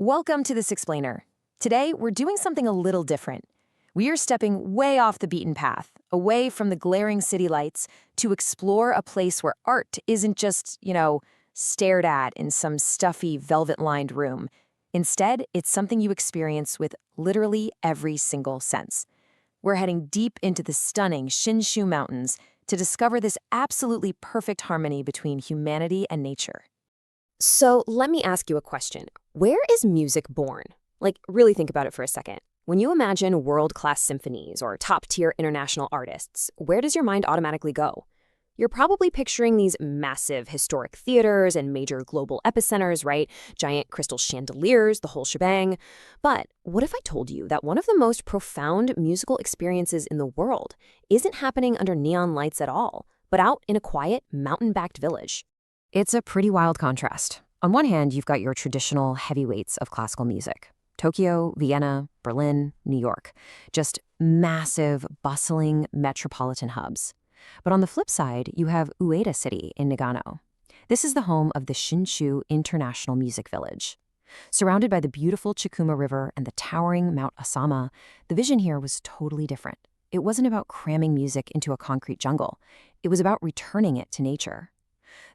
Welcome to This Explainer. Today, we're doing something a little different. We are stepping way off the beaten path, away from the glaring city lights, to explore a place where art isn't just, stared at in some stuffy, velvet-lined room. Instead, it's something you experience with literally every single sense. We're heading deep into the stunning Shinshu Mountains to discover this absolutely perfect harmony between humanity and nature. So let me ask you a question. Where is music born? Really think about it for a second. When you imagine world-class symphonies or top-tier international artists, where does your mind automatically go? You're probably picturing these massive historic theaters and major global epicenters, right? Giant crystal chandeliers, the whole shebang. But what if I told you that one of the most profound musical experiences in the world isn't happening under neon lights at all, but out in a quiet, mountain-backed village? It's a pretty wild contrast. On one hand, you've got your traditional heavyweights of classical music. Tokyo, Vienna, Berlin, New York. Just massive, bustling metropolitan hubs. But on the flip side, you have Ueda City in Nagano. This is the home of the Shinshu International Music Village. Surrounded by the beautiful Chikuma River and the towering Mount Asama, the vision here was totally different. It wasn't about cramming music into a concrete jungle. It was about returning it to nature.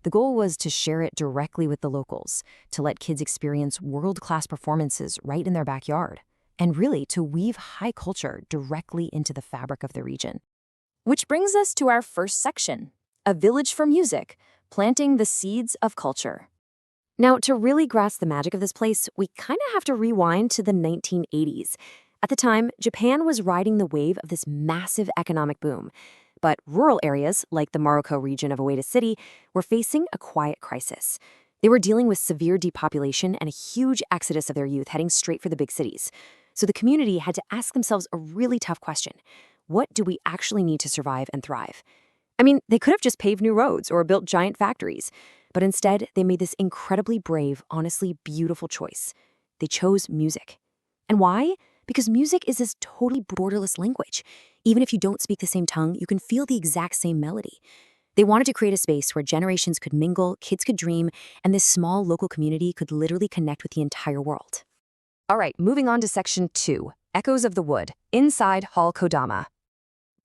The goal was to share it directly with the locals, to let kids experience world-class performances right in their backyard, and really to weave high culture directly into the fabric of the region. Which brings us to our first section, a village for music, planting the seeds of culture. Now, to really grasp the magic of this place, we kind of have to rewind to the 1980s. At the time, Japan was riding the wave of this massive economic boom. But rural areas, like the Maroko region of Ueda City, were facing a quiet crisis. They were dealing with severe depopulation and a huge exodus of their youth heading straight for the big cities. So the community had to ask themselves a really tough question. What do we actually need to survive and thrive? I mean, they could have just paved new roads or built giant factories. But instead, they made this incredibly brave, honestly beautiful choice. They chose music. And why? Because music is this totally borderless language. Even if you don't speak the same tongue, you can feel the exact same melody. They wanted to create a space where generations could mingle, kids could dream, and this small local community could literally connect with the entire world. All right, moving on to section 2, Echoes of the Wood, inside Hall Kodama.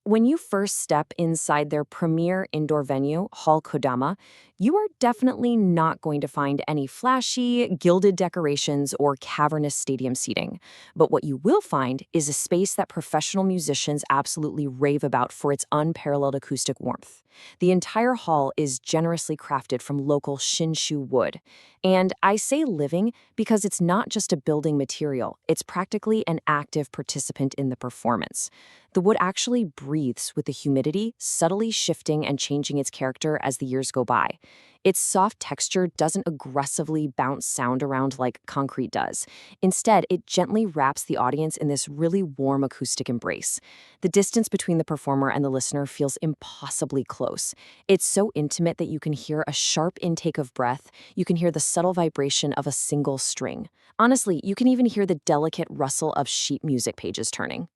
When you first step inside their premier indoor venue, Hall Kodama, you are definitely not going to find any flashy, gilded decorations or cavernous stadium seating. But what you will find is a space that professional musicians absolutely rave about for its unparalleled acoustic warmth. The entire hall is generously crafted from local Shinshu wood. And I say living because it's not just a building material, it's practically an active participant in the performance. The wood actually breathes with the humidity, subtly shifting and changing its character as the years go by. Its soft texture doesn't aggressively bounce sound around like concrete does. Instead, it gently wraps the audience in this really warm acoustic embrace. The distance between the performer and the listener feels impossibly close. It's so intimate that you can hear a sharp intake of breath, you can hear the subtle vibration of a single string. Honestly, you can even hear the delicate rustle of sheet music pages turning.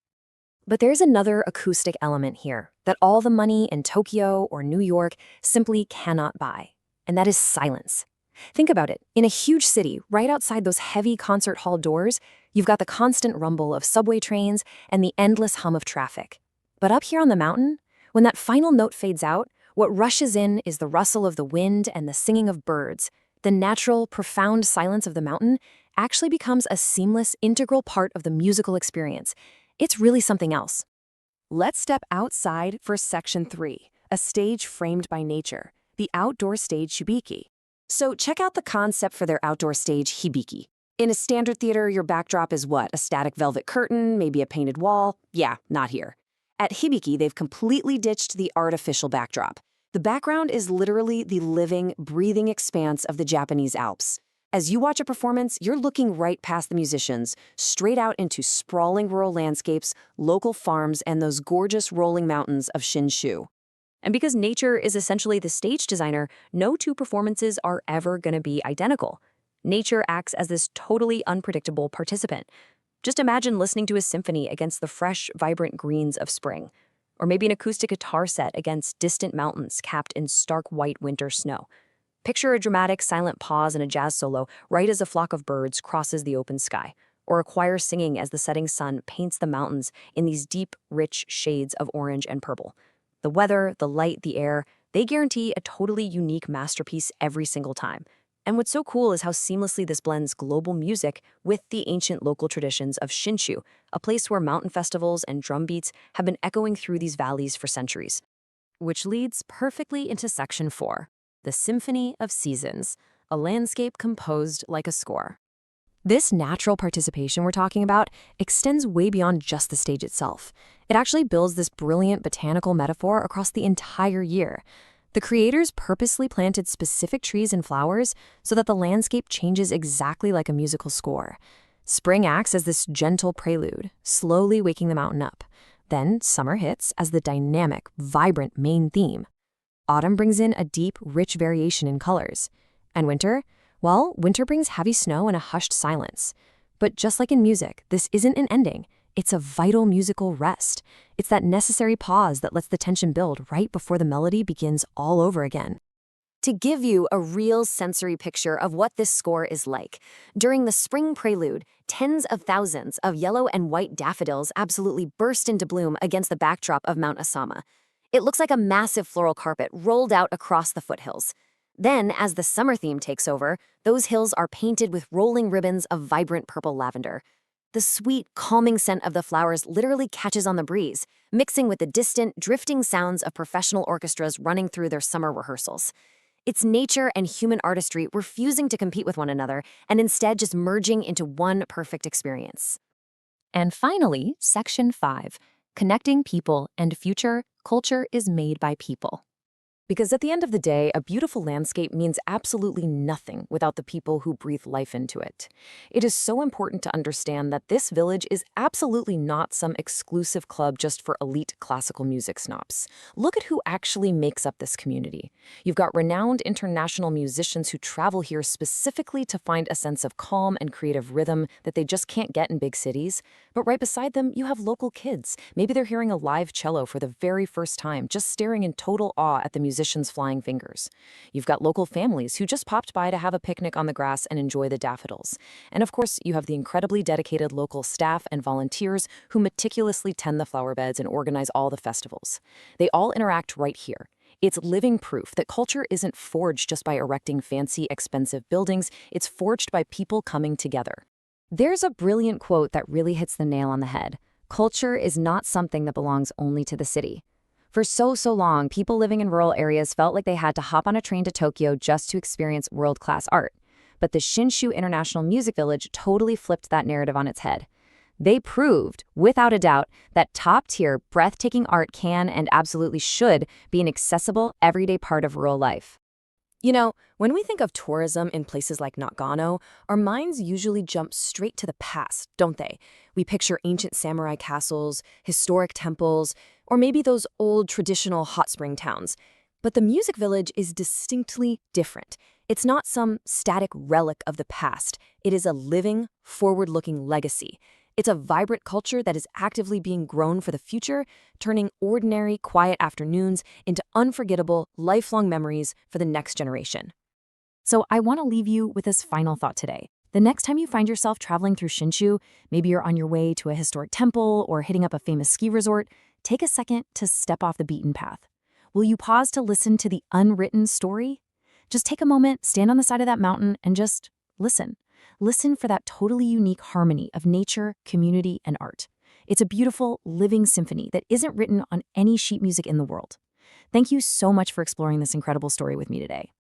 But there's another acoustic element here that all the money in Tokyo or New York simply cannot buy, and that is silence. Think about it. In a huge city, right outside those heavy concert hall doors, you've got the constant rumble of subway trains and the endless hum of traffic. But up here on the mountain, when that final note fades out, what rushes in is the rustle of the wind and the singing of birds. The natural, profound silence of the mountain actually becomes a seamless, integral part of the musical experience. It's really something else. Let's step outside for section 3, a stage framed by nature, the outdoor stage Hibiki. So check out the concept for their outdoor stage Hibiki. In a standard theater, your backdrop is what? A static velvet curtain, maybe a painted wall? Yeah, not here. At Hibiki, they've completely ditched the artificial backdrop. The background is literally the living, breathing expanse of the Japanese Alps. As you watch a performance, you're looking right past the musicians, straight out into sprawling rural landscapes, local farms, and those gorgeous rolling mountains of Shinshu. And because nature is essentially the stage designer, no two performances are ever going to be identical. Nature acts as this totally unpredictable participant. Just imagine listening to a symphony against the fresh, vibrant greens of spring, or maybe an acoustic guitar set against distant mountains capped in stark white winter snow. Picture a dramatic, silent pause in a jazz solo right as a flock of birds crosses the open sky, or a choir singing as the setting sun paints the mountains in these deep, rich shades of orange and purple. The weather, the light, the air, they guarantee a totally unique masterpiece every single time. And what's so cool is how seamlessly this blends global music with the ancient local traditions of Shinshu, a place where mountain festivals and drum beats have been echoing through these valleys for centuries. Which leads perfectly into Section 4, the Symphony of Seasons, a landscape composed like a score. This natural participation we're talking about extends way beyond just the stage itself. It actually builds this brilliant botanical metaphor across the entire year. The creators purposely planted specific trees and flowers so that the landscape changes exactly like a musical score. Spring acts as this gentle prelude, slowly waking the mountain up. Then summer hits as the dynamic, vibrant main theme. Autumn brings in a deep, rich variation in colors. And winter? Well, winter brings heavy snow and a hushed silence. But just like in music, this isn't an ending. It's a vital musical rest. It's that necessary pause that lets the tension build right before the melody begins all over again. To give you a real sensory picture of what this score is like, during the spring prelude, tens of thousands of yellow and white daffodils absolutely burst into bloom against the backdrop of Mount Asama. It looks like a massive floral carpet rolled out across the foothills. Then, as the summer theme takes over, those hills are painted with rolling ribbons of vibrant purple lavender. The sweet, calming scent of the flowers literally catches on the breeze, mixing with the distant, drifting sounds of professional orchestras running through their summer rehearsals. It's nature and human artistry refusing to compete with one another and instead just merging into one perfect experience. And finally, Section 5, Connecting People and Future, Culture is Made by People. Because at the end of the day, a beautiful landscape means absolutely nothing without the people who breathe life into it. It is so important to understand that this village is absolutely not some exclusive club just for elite classical music snobs. Look at who actually makes up this community. You've got renowned international musicians who travel here specifically to find a sense of calm and creative rhythm that they just can't get in big cities. But right beside them, you have local kids. Maybe they're hearing a live cello for the very first time, just staring in total awe at the musician's flying fingers. You've got local families who just popped by to have a picnic on the grass and enjoy the daffodils. And of course, you have the incredibly dedicated local staff and volunteers who meticulously tend the flower beds and organize all the festivals. They all interact right here. It's living proof that culture isn't forged just by erecting fancy, expensive buildings. It's forged by people coming together. There's a brilliant quote that really hits the nail on the head. Culture is not something that belongs only to the city. For so long, people living in rural areas felt like they had to hop on a train to Tokyo just to experience world-class art. But the Shinshu International Music Village totally flipped that narrative on its head. They proved, without a doubt, that top-tier, breathtaking art can and absolutely should be an accessible, everyday part of rural life. You know, when we think of tourism in places like Nagano, our minds usually jump straight to the past, don't they? We picture ancient samurai castles, historic temples, or maybe those old traditional hot spring towns. But the music village is distinctly different. It's not some static relic of the past. It is a living, forward-looking legacy. It's a vibrant culture that is actively being grown for the future, turning ordinary, quiet afternoons into unforgettable, lifelong memories for the next generation. So I want to leave you with this final thought today. The next time you find yourself traveling through Shinshu, maybe you're on your way to a historic temple or hitting up a famous ski resort, take a second to step off the beaten path. Will you pause to listen to the unwritten story? Just take a moment, stand on the side of that mountain, and just listen. Listen for that totally unique harmony of nature, community, and art. It's a beautiful, living symphony that isn't written on any sheet music in the world. Thank you so much for exploring this incredible story with me today.